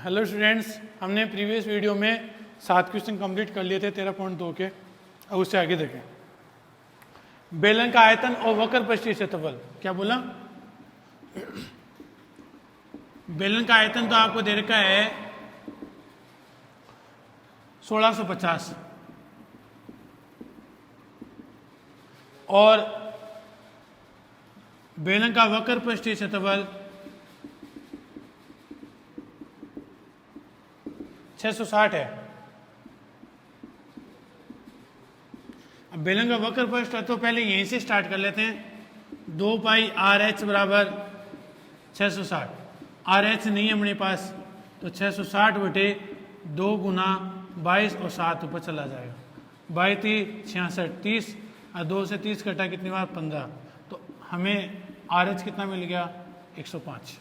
Hello students, हमने previous video में 7 question complete कर लिए थे 13.2 के। अब उससे आगे देखें। बेलन का आयतन और वक्र पृष्ठीय क्षेत्रफल। क्या बोला? बेलन का आयतन तो आपको दे रखा है 1650 और बेलन का वक्र पृष्ठीय क्षेत्रफल 660 है। अब बेलन का वक्र पृष्ठ है तो पहले यहीं से स्टार्ट कर लेते हैं। 2 पाई आर एच बराबर 660। आर एच नहीं है अपने पास तो 660 बटे 2 गुना 22 और 7 ऊपर चला जाएगा। 22 66 30 और 2 से 30 कटा कितनी बार 15। तो हमें आर एच कितना मिल गया 105।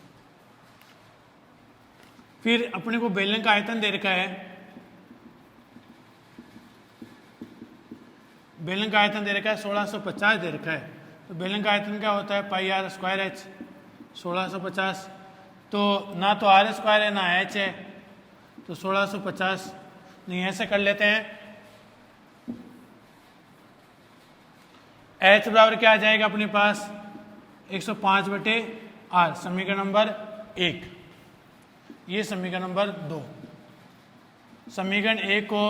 फिर अपने को बेलन का आयतन दे रखा है। बेलन का आयतन दे रखा है 1650 दे रखा है। तो बेलन का आयतन क्या होता है पाई आर स्क्वायर एच 1650। तो ना तो आर स्क्वायर है ना एच है तो 1650 नहीं, ऐसे कर लेते हैं। एच बराबर क्या आ जाएगा अपने पास 105 बटे आर, समीकरण नंबर 1। ये समीकरण नंबर 2। समीकरण 1 को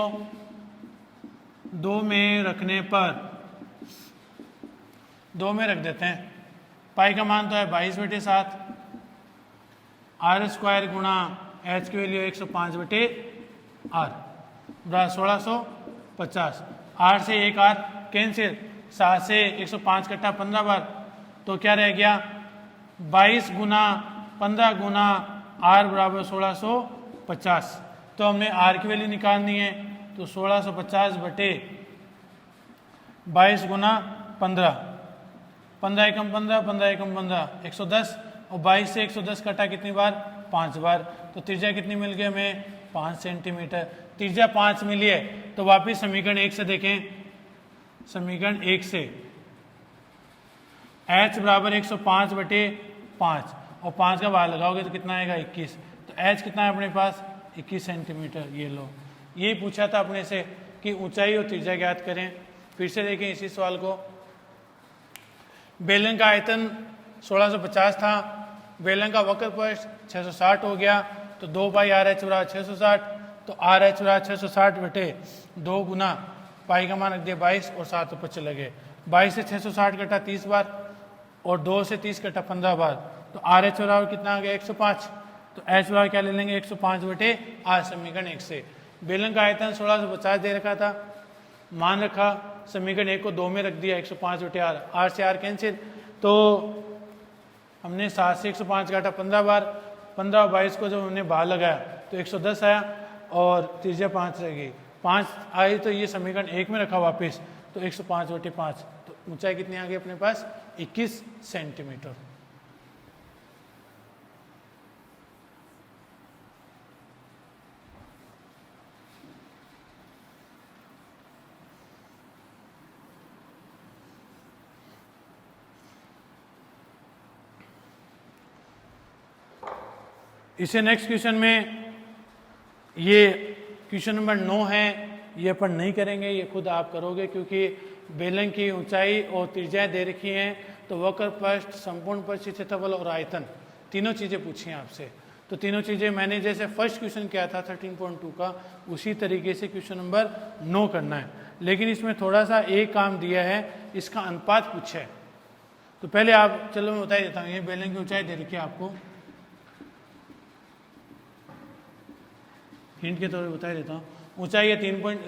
2 में रखने पर 2 में रख देते हैं। पाई का मान तो है 22 बटे 7। आर स्क्वायर गुणा एच की वैल्यू 105 बटे आर बराबर 1650। 8 से 1 आर कैंसिल, 7 से 105 कटा 15 बार तो क्या रह गया 22 गुना 15 गुना आर बराबर 1650। तो हमने आर की वैल्यू निकालनी है तो 1650 बटे 22 गुना 15, 15 एकम 15, 15 एकम 15, 110 और 22 से 110 कटा कितनी बार 5 बार। तो त्रिज्या कितनी मिल गई हमें 5 सेंटीमीटर। त्रिज्या 5 मिली है तो वापिस समीकरण 1 से देखें। समीकरण 1 से h बराबर 105 बटे 5 और 5 का बाहर लगाओगे तो कितना आएगा 21। तो h कितना है अपने पास 21 सेंटीमीटर। ये लो, यही पूछा था अपने से कि ऊंचाई और त्रिज्या ज्ञात करें। फिर से देखें इसी सवाल को। बेलन का आयतन 1650 था, बेलन का वक्र पृष्ठ 660 हो गया तो 2 पाई आर एच बराबर 660। तो आर एच बराबर 660 बटे 2 गुना पाई का मान रख दिया 22 और 7 ऊपर चले गए। 22 से 660 कटा 30 बार और 2 से 30 कटा 15 बार। तो आर एच बराबर कितना आ गया 105। तो एच बराबर क्या ले लेंगे 105 बटे आर, समीकरण 1 से। बेलन का आयतन 1650 दे रखा था, मान रखा, समीकरण 1 को 2 में रख दिया 105 बटे आर। आर से आर कैंसिल तो हमने 7 से 105 काटा 15 बार, 15 और 22 को जब हमने बाहर लगाया तो 110 आया और त्रिज्या 5 रह गई। 5 आई तो ये समीकरण 1 में रखा वापस तो 105 बटे 5। तो ऊंचाई कितनी आ गई अपने पास 21 सेंटीमीटर। इसे नेक्स्ट क्वेश्चन में, ये क्वेश्चन नंबर 9 है, ये अपन नहीं करेंगे, ये खुद आप करोगे क्योंकि बेलन की ऊंचाई और त्रिज्या दे रखी हैं। तो वक्र पृष्ठ, संपूर्ण पृष्ठीय क्षेत्रफल और आयतन तीनों चीज़ें पूछी हैं आपसे। तो तीनों चीज़ें मैंने जैसे फर्स्ट क्वेश्चन किया था 13.2 का, उसी तरीके से क्वेश्चन नंबर 9 करना है। लेकिन इसमें थोड़ा सा एक काम दिया है, इसका अनुपात पूछा है। तो पहले आप, चलो मैं बता देता हूँ। ये बेलन की ऊंचाई दे रखी है आपको, हिंट के तौर पर बता देता हूँ। ऊंचाई है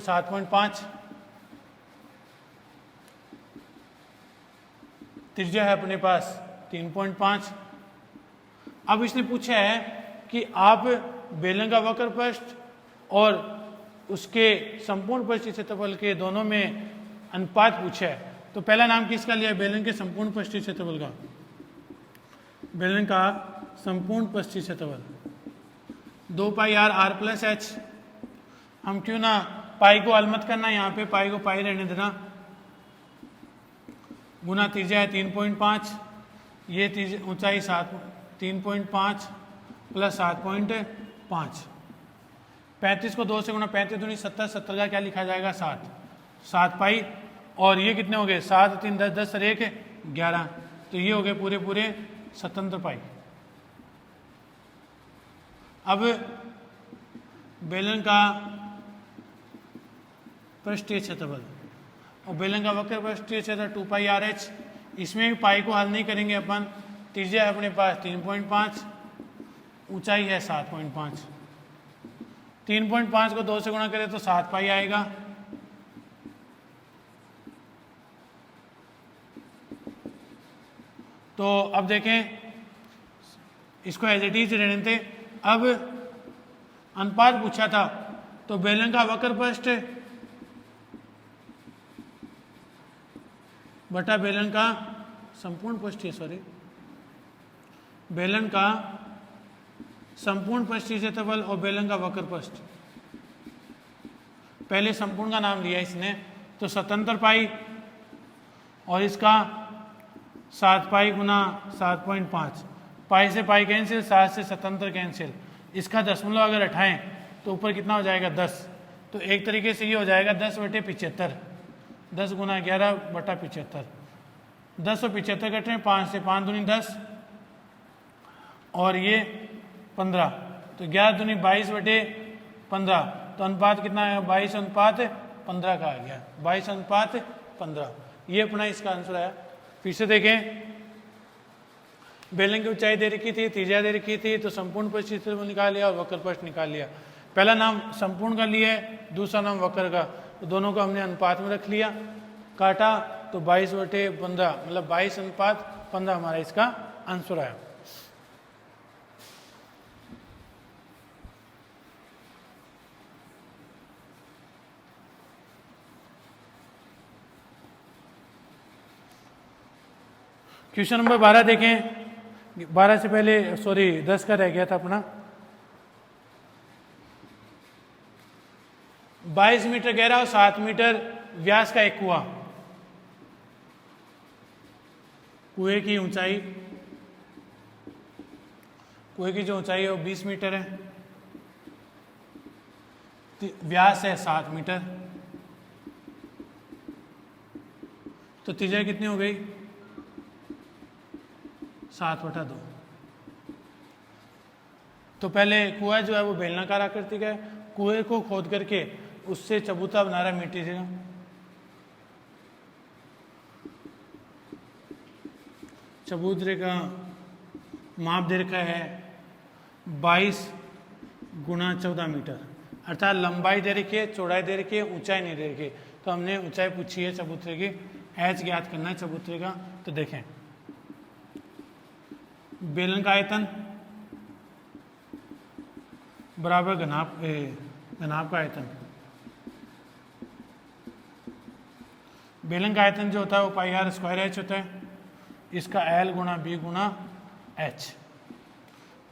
7.5, त्रिज्या है अपने पास 3.5। अब इसने पूछा है कि आप बेलन का वक्र पृष्ठ और उसके संपूर्ण पृष्ठीय क्षेत्रफल के दोनों में अनुपात पूछा है। तो पहला नाम किसका लिया? बेलन के संपूर्ण पृष्ठीय क्षेत्रफल का। बेलन का संपूर्ण पृष्ठीय क्षेत्रफल 2 pi are are plus H. हम क्यों ना पाई को हल मत करना, यहाँ पे पाई को पाई रहने देना। गुना त्रिज्या है 3.5, ये ऊंचाई 3.5 प्लस 7.5 35 को 2 से गुणा, 35 दूनी 70, 70 का क्या लिखा जाएगा 7, 7 पाई। और ये कितने हो गए 7 3 10, 10 और 1 11, तो ये हो गए पूरे पूरे स्वतंत्र पाई। अब बेलन का पृष्ठीय क्षेत्रफल और बेलन का वक्र पृष्ठीय क्षेत्र 2 पाई आर एच, इसमें भी पाई को हल नहीं करेंगे अपन। त्रिज्या है अपने पास 3.5, ऊंचाई है 7.5, 3.5 को 2 से गुणा करें तो 7 पाई आएगा। तो अब देखें इसको एज इट इज रहने थे। अब अनुपात पूछा था, तो बेलन का वक्र पृष्ठ बटा बेलन का संपूर्ण पृष्ठीय, सॉरी बेलन का संपूर्ण पृष्ठीय क्षेत्रफल और बेलन का वक्र पृष्ठ। पहले संपूर्ण का नाम लिया इसने, तो स्वतंत्र पाई और इसका 7 पाई गुना 7.5, पाई से पाई कैंसिल, 7 से स्वतंत्र कैंसिल, इसका दशमलव अगर हटाएं तो ऊपर कितना हो जाएगा 10, तो एक तरीके से ये हो जाएगा 10/75, 10 गुना 11 बटा 75, 10 और 75 कट रहे हैं, 5 से 5 दूनी 10 और ये 15, तो 11 दूनी 22/15, तो अनुपात कितना आया 22:15 का आ गया, 22:15, ये अपना इसका आंसर आया। फिर से देखें, बेलन की ऊंचाई दे रखी थी, त्रिज्या दे रखी थी, तो संपूर्ण पृष्ठीय क्षेत्रफल निकाल लिया और वक्र पृष्ठ निकाल लिया। पहला नाम संपूर्ण का लिया है, दूसरा नाम वक्र का, तो दोनों को हमने अनुपात में रख लिया, काटा तो 22/15 मतलब 22:15 हमारा इसका आंसर आया। क्वेश्चन नंबर 12 देखें, 12 से पहले सॉरी 10 का रह गया था अपना। 22 मीटर गहरा और 7 मीटर व्यास का एक कुआं, कुएं की ऊंचाई, कुएं की जो ऊंचाई है वो 20 मीटर है, व्यास है 7 मीटर, तो त्रिज्या कितनी हो गई 7/2। तो पहले कुआं जो है वो बेलनाकार आकृति का है, कुएं को खोद करके उससे चबूतरा बना रहा है मिट्टी से, चबूतरे का माप दे रखा है 22 × 14 मीटर, अर्थात लंबाई दे रखी है, चौड़ाई दे रखी है, ऊंचाई नहीं दे रखी। तो हमने ऊंचाई पूछी है चबूतरे की, एच ज्ञात करना है चबूतरे का। तो देखें बेलन का आयतन बराबर घनाभ का आयतन, बेलन का आयतन जो होता है वो πr² होता है, इसका L × B × H,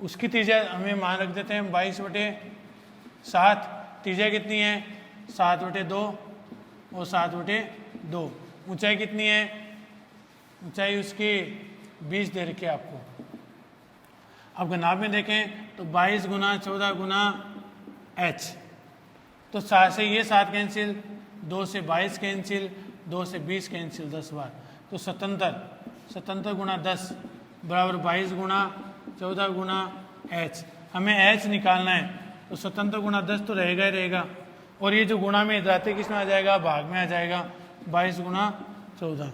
उसकी त्रिज्या हमें मान रख देते हैं 22/7, त्रिज्या कितनी है 7/2 और 7/2, ऊंचाई कितनी है, ऊंचाई उसकी 20 दे रखी है आपको। अब घनाभ में देखें तो 22 × 14 × H, तो 7 से ये 7 कैंसिल, 2 से 22 कैंसिल, 2 से 20 कैंसिल 10 बार, तो 77 × 10 बराबर 22 × 14 × H। हमें H निकालना है, तो 77 × 10 तो रहेगा ही रहेगा, और ये जो गुणा में इधराते किस में आ जाएगा, भाग में आ जाएगा 22 × 14।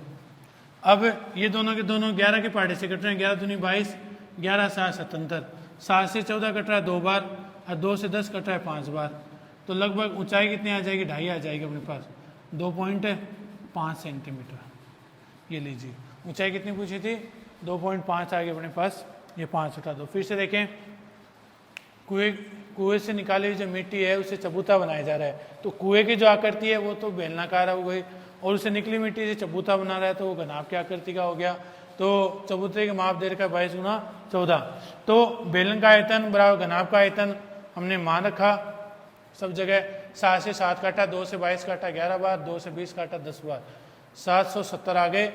अब ये दोनों के दोनों 11 के पार्टे से कट रहे हैं, 11 दूनी 22, 11 7 77, 7 से 14 कट रहा है 2 बार और 2 से 10 कट रहा है 5 बार, तो लगभग ऊंचाई कितनी आ जाएगी 2.5 आ जाएगी अपने पास, 2.5 सेंटीमीटर। ये लीजिए ऊंचाई कितनी पूछी थी 2.5 आ गई अपने पास, ये 5 हटा दो। फिर से देखें, कुएं से निकाली हुई जो मिट्टी है उससे चबूतरा बनाया जा रहा है, तो कुएं की जो आकृति है वो तो बेलनाकार हो गई, और उससे निकली मिट्टी से चबूतरा बना रहा है तो वो घनाभ की आकृति का हो गया। तो चबूतरे के माप दे रखा है 22 × 14, तो बेलन का आयतन बराबर घनाभ का आयतन हमने मान रखा सब जगह, 7 से 7 काटा, 2 से 22 काटा 11 बार, 2 से 20 काटा 10 बार, 770 आ गए,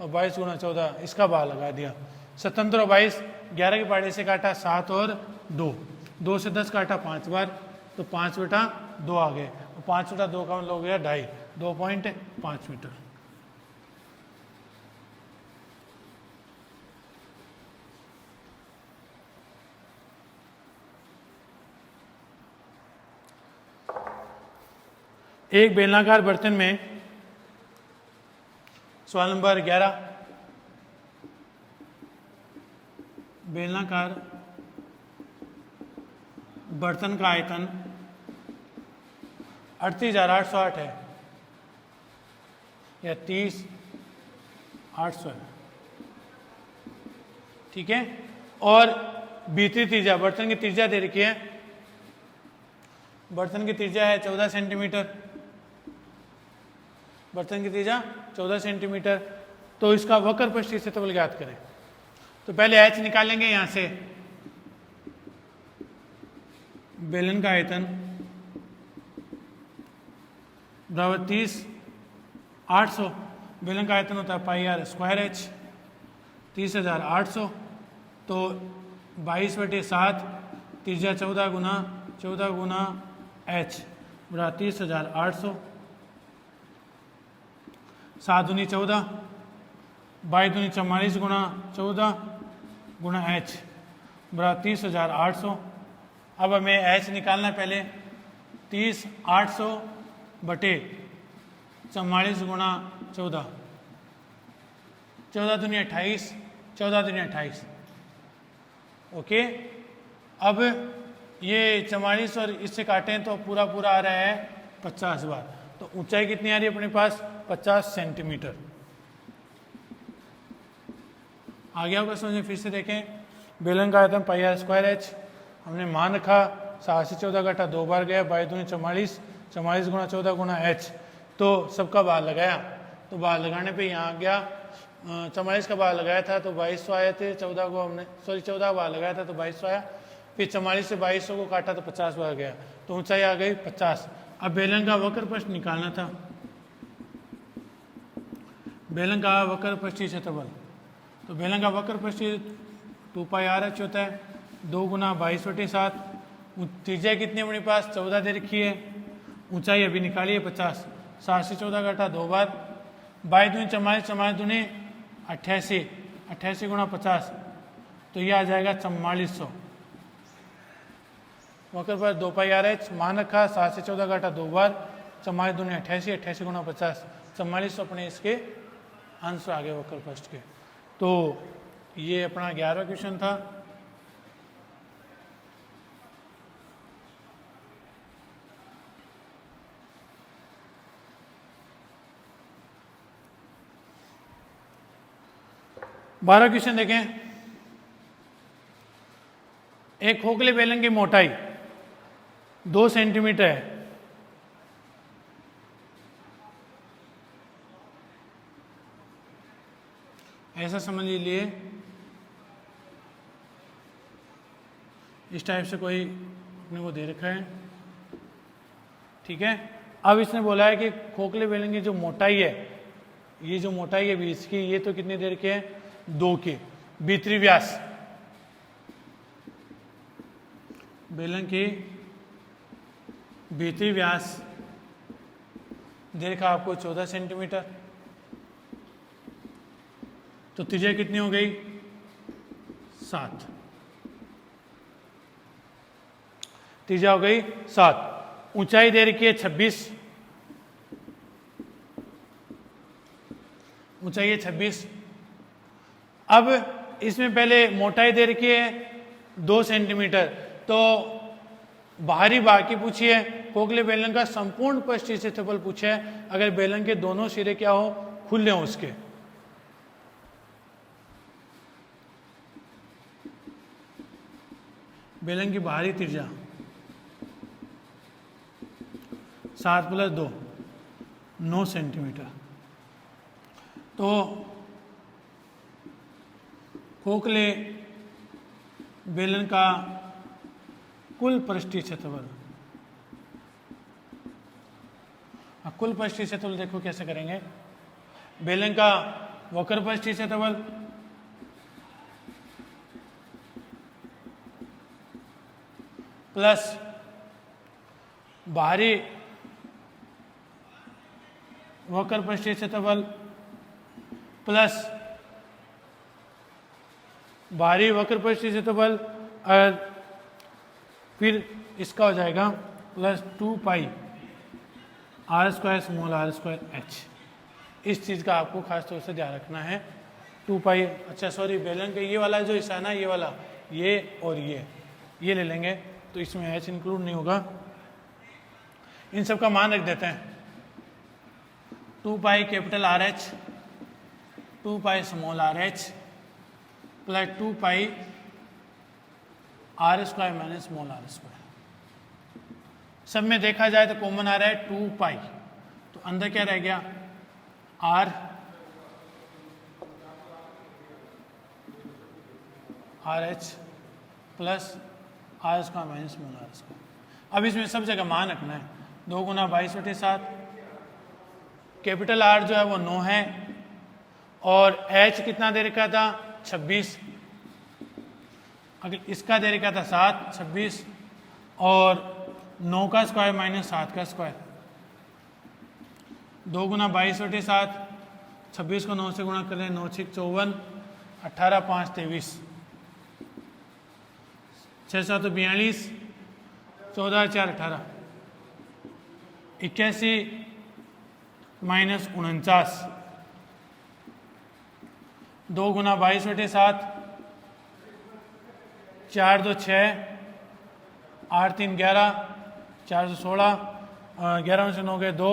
और 22 × 14 इसका भाग लगा दिया। 77 और 22 11 के पार्टे से काटा 7 और 2, 2 से 10 काटा 5 बार, तो 5/2 आ गए। 5/2 का मतलब हो गया 2.5, 2.5 मीटर। एक बेलनाकार बर्तन में, सवाल नंबर 11, बेलनाकार बर्तन का आयतन 38,808 है या 30,800 है, ठीक है। और भीतरी त्रिज्या, बर्तन की त्रिज्या दे रखी है, बर्तन की त्रिज्या है 14 सेंटीमीटर, बर्तन की त्रिज्या 14 सेंटीमीटर। तो इसका वक्र पृष्ठीय क्षेत्रफल ज्ञात करें। तो पहले h निकालेंगे यहां से, बेलन का आयतन बराबर 30,800, बेलन का आयतन होता है πr²h, 30,800। तो 22/7, त्रिज्या 14 गुना h बराबर 30,800, 7 दूनी 14, 22 दूनी 44 गुना 14 गुना h बराबर 30,800। अब हमें h निकालना है पहले, 30,800 बटे 44 गुना 14, 14 दूनी 28, 14 दूनी 28, ओके। अब ये 44 और इससे काटें तो पूरा पूरा आ रहा है 50 बार। तो ऊंचाई कितनी आ रही है अपने पास, 50 सेंटीमीटर। आ गया होगा समझ में? फिर से देखें, बेलन का आयतन πr²h, हमने मान रखा 7 से 14 घटा 2 बार गया, 22 दूनी 44, 44 गुना 14 गुना h। तो सबका बार लगाया, तो बार लगाने पे यहाँ आ गया 44 का बार लगाया था तो 2200 आए थे, 14 को हमने 14 बार लगाया था तो 2200 आया, फिर 44 से 2200 को काटा तो 50 बार गया, तो ऊंचाई आ गई 50। अब बेलन का वक्र पृष्ठ निकालना था, बेलन का वक्र पृष्ठीय क्षेत्रफल। तो बेलन का वक्र पृष्ठीय 2πr/h होता है, 2 गुना 22/7। त्रिज्या कितनी अपने पास 14 दे रखी है, ऊंचाई अभी निकालिए 50, 7 से 14 घटा 2 बार, 22 दूनी 44, 44 दूनी 88, 88 गुना 50, तो ये आ जाएगा 4400। वक्र पर 2πr/h मान रखा, 7 से 14 घटा 2 बार, 44 दूनी 88, 88 गुना 50, 4400 अपने इसके आंसर आ गए वक्र पृष्ठ के। तो ये अपना 11वां क्वेश्चन था। बारह क्वेश्चन देखें। एक खोखले बेलन की मोटाई 2 सेंटीमीटर है, ऐसा समझ लीजिए, इस टाइप से कोई अपने को दे रखा है, ठीक है। अब इसने बोला है कि खोखले बेलन की जो मोटाई है, ये जो मोटाई है बीच की, ये तो कितनी देर के है 2 के। भीतरी व्यास, बेलन की भीतरी व्यास दे रखा आपको 14 सेंटीमीटर, तो त्रिज्या कितनी हो गई 7, त्रिज्या हो गई 7। ऊंचाई दे रखी है 26, ऊंचाई है 26। अब इसमें पहले मोटाई दे रखी है 2 सेंटीमीटर, तो बाहरी भाग की पूछी है, खोखले बेलन का संपूर्ण पृष्ठीय क्षेत्रफल पूछा है, अगर बेलन के दोनों सिरे क्या हो, खुले हो उसके। बेलन की बाहरी त्रिज्या 7 + 2 9 सेंटीमीटर। तो खोखले बेलन का कुल पृष्ठीय क्षेत्रफल, कुल पृष्ठीय क्षेत्रफल देखो कैसे करेंगे। बेलन का वक्र पृष्ठीय क्षेत्रफल प्लस बाहरी वक्र पृष्ठीय क्षेत्रफल प्लस बाहरी वक्र पृष्ठीय क्षेत्रफल और फिर इसका हो जाएगा plus 2 pi are square small are square H. इस चीज़ का आपको खास तौर से ध्यान रखना है। 2 पाई, अच्छा सॉरी, बेलन का ये वाला जो हिस्सा है ना, ये वाला, ये और ये ले लेंगे, तो इसमें एच इंक्लूड नहीं होगा। इन सब का मान रख देते हैं। 2 pi capital R H, 2 pi small R H plus 2 pi are square minus small are square. सब में देखा जाए तो कॉमन आ रहा है 2 पाई, तो अंदर क्या रह गया, R H plus R square minus small are square. अब इसमें सब जगह मान रखना है। 2 गुना 22/7, कैपिटल आर जो है वो 9 है और एच कितना दे रखा था, 26। अगर इसका दे रखा था 7, 26 और 9 का स्क्वायर माइनस 7 का स्क्वायर। 2 गुना 22/7, 26 को 9 से गुणा करें, 9 6 54, 18 5 23, 6 7 42, 14 4 18, 81 माइनस 49। 2 गुना 22/7, 4 2 6, 8 3 11, 4 16, 11 में से 9 गए 2,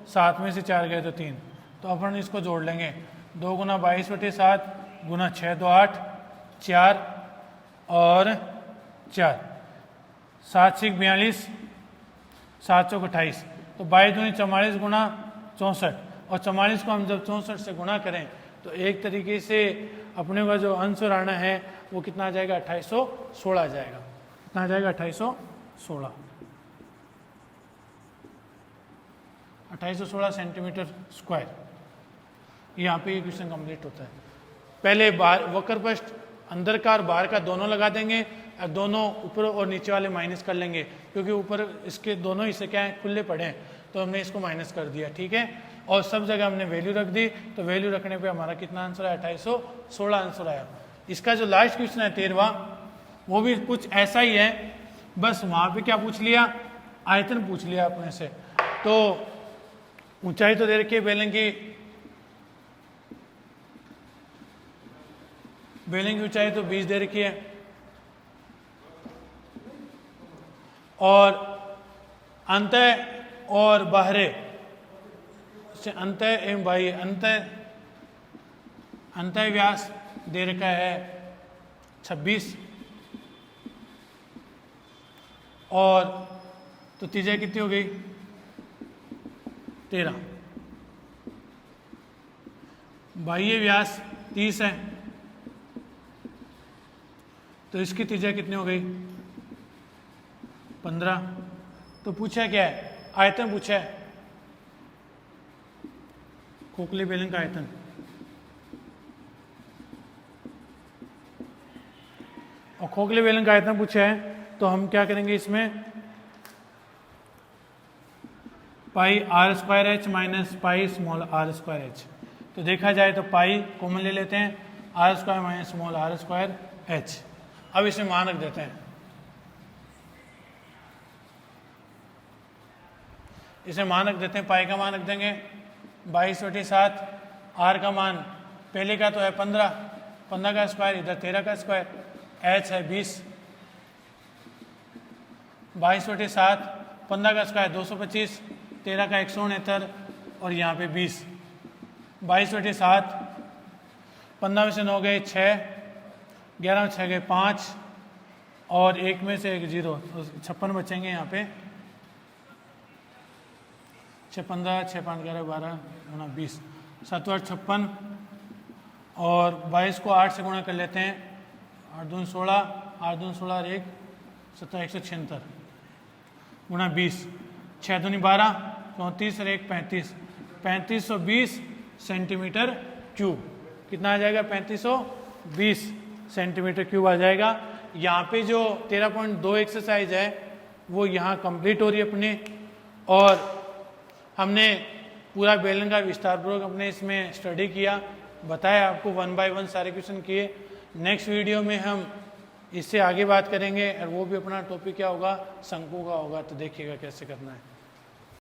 7 में से 4 गए तो 3, तो अपन इसको जोड़ लेंगे। 2 गुना 22/7 गुना 6 2 8, 4 और 4, 7 6 42, 7 चौक 28, तो 22 दूनी 44 गुना 64, और 44 को हम जब 64 से गुणा करें तो एक तरीके से अपने का जो आंसर आना है वो कितना आ जाएगा, 2816 आ जाएगा। कितना आ जाएगा, 2816, 2816 सेंटीमीटर स्क्वायर। यहाँ पे ये क्वेश्चन कंप्लीट होता है। पहले बाहर वक्र पृष्ठ अंदर का और बाहर का दोनों लगा देंगे और दोनों ऊपर और नीचे वाले माइनस कर लेंगे, क्योंकि ऊपर इसके दोनों हिस्से क्या हैं, खुले पड़े हैं, तो हमने इसको माइनस कर दिया। ठीक है, और सब जगह हमने वैल्यू रख दी, तो वैल्यू रखने पे हमारा कितना आंसर आया, 2816 आंसर आया। इसका जो लास्ट क्वेश्चन है 13वां, वो भी कुछ ऐसा ही है, बस वहां पे क्या पूछ लिया, आयतन पूछ लिया अपने से। तो ऊंचाई तो दे रखी है बेलन की, बेलन की ऊंचाई तो 20 दे रखी है, और अंतः और बाहरे अंतः एवं बाह्य अंतः व्यास दे रखा है 26, और तो त्रिज्या कितनी हो गई, 13। बाह्य व्यास 30 है, तो इसकी त्रिज्या कितनी हो गई, 15। तो पूछा क्या है, आयतन पूछा है, खोखले बेलन का आयतन। और खोखले बेलन का आयतन पूछा है, तो हम क्या करेंगे इसमें, pi are square h minus pi small are square h. तो देखा जाए तो पाई कॉमन ले लेते हैं, r square minus small are square h. अब इसमें मान रख देते हैं, इसे मान रख देते हैं। पाई का मान रख देंगे 22/7, आर का मान पहले का तो है 15, 15 का स्क्वायर, इधर 13 का स्क्वायर, एच है 20, 22/7, 15 का स्क्वायर 225, 13 का 169 और यहाँ पे 20। 22/7, 15 में से 9 गए 6, 11 में 6 गए 5 और 1 में से 1 0, तो 56 बचेंगे यहाँ पे। 6 15, 6 5 11 12 गुना 20, 7 8 56, और 22 को 8 से गुणा कर लेते हैं, 8 दूनी 16, 8 दूनी 16 और 1 17, 176 गुना 20, 6 दूनी 12, 34 और 1 35, 3520 सेंटीमीटर क्यूब। कितना आ जाएगा, 3520 सेंटीमीटर क्यूब आ जाएगा। यहाँ पे जो 13.2 एक्सरसाइज है वो यहाँ कंप्लीट हो रही है अपने। और हमने पूरा बेलन का विस्तारपूर्वक अपने इसमें स्टडी किया, बताया आपको 1 बाय 1 सारे क्वेश्चन किए। नेक्स्ट वीडियो में हम इससे आगे बात करेंगे और वो भी अपना टॉपिक क्या होगा, शंकु का होगा। तो देखिएगा कैसे करना है।